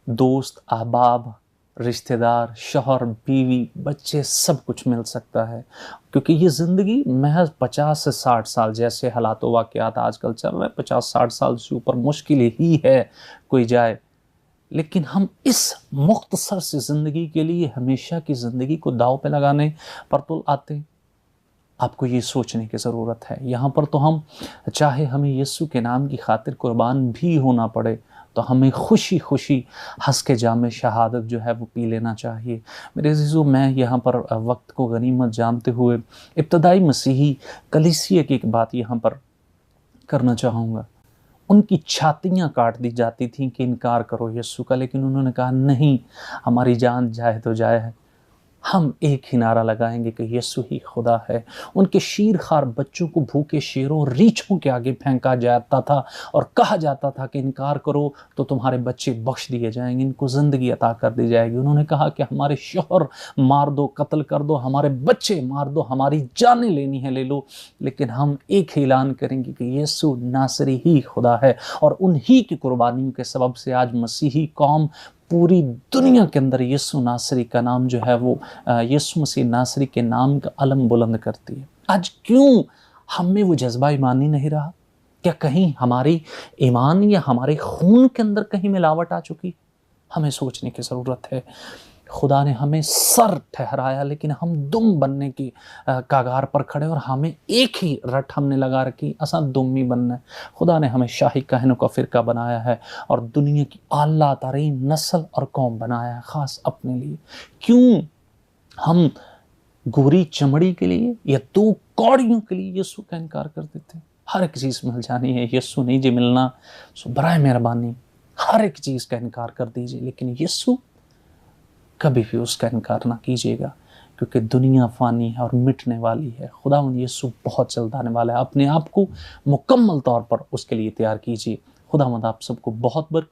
دوست، احباب، رشتہ دار، شوہر، بیوی، بچے، سب کچھ مل سکتا ہے، کیونکہ یہ زندگی محض 50 سے 60 سال جیسے حالات و واقعات آج کل چل رہے ہیں، 50-60 سال سے اوپر مشکل ہی ہے کوئی جائے، لیکن ہم اس مختصر سی زندگی کے لیے ہمیشہ کی زندگی کو داؤ پہ لگانے پر تل آتے ہیں۔ آپ کو یہ سوچنے کی ضرورت ہے، یہاں پر تو ہم چاہے ہمیں یسوع کے نام کی خاطر قربان بھی ہونا پڑے تو ہمیں خوشی خوشی ہنس کے جام شہادت جو ہے وہ پی لینا چاہیے۔ میرے عزیزو، میں یہاں پر وقت کو غنیمت جانتے ہوئے ابتدائی مسیحی کلیسیا کی ایک بات یہاں پر کرنا چاہوں گا۔ ان کی چھاتیاں کاٹ دی جاتی تھیں کہ انکار کرو یسوع کا، لیکن انہوں نے کہا نہیں، ہماری جان جائے تو جائے ہے، ہم ایک ہی نعرہ لگائیں گے کہ یسوع ہی خدا ہے۔ ان کے شیر خوار بچوں کو بھوکے شیروں اور ریچھوں کے آگے پھینکا جاتا تھا اور کہا جاتا تھا کہ انکار کرو تو تمہارے بچے بخش دیے جائیں گے، ان کو زندگی عطا کر دی جائے گی۔ انہوں نے کہا کہ ہمارے شوہر مار دو، قتل کر دو، ہمارے بچے مار دو، ہماری جانیں لینی ہے لے لو، لیکن ہم ایک ہی اعلان کریں گے کہ یسوع ناصری ہی خدا ہے۔ اور انہی کی قربانیوں کے سبب سے آج مسیحی قوم پوری دنیا کے اندر یسوع ناصری کا نام جو ہے وہ یسوع مسیح ناصری کے نام کا علم بلند کرتی ہے۔ آج کیوں ہم میں وہ جذبہ ایمانی نہیں رہا؟ کیا کہیں ہماری ایمان یا ہمارے خون کے اندر کہیں ملاوٹ آ چکی؟ ہمیں سوچنے کی ضرورت ہے۔ خدا نے ہمیں سر ٹھہرایا لیکن ہم دم بننے کی کاغار پر کھڑے، اور ہمیں ایک ہی رٹ ہم نے لگا رکھی، اساں دم ہی بننا ہے۔ خدا نے ہمیں شاہی کہنوں کا فرقہ بنایا ہے اور دنیا کی اعلیٰ ترین نسل اور قوم بنایا ہے خاص اپنے لیے۔ کیوں ہم گوری چمڑی کے لیے یا 2 کوڑیوں کے لیے یسوع کا انکار کر دیتے ہیں؟ ہر ایک چیز مل جانی ہے، یسوع نہیں جی ملنا، سو برائے مہربانی ہر ایک چیز کا انکار کر دیجیے، لیکن یسوع کبھی بھی اس کا انکار نہ کیجیے گا، کیونکہ دنیا فانی ہے اور مٹنے والی ہے۔ خداوند یسوع بہت جلد آنے والا ہے، اپنے آپ کو مکمل طور پر اس کے لیے تیار کیجیے۔ خداوند آپ سب کو بہت برکت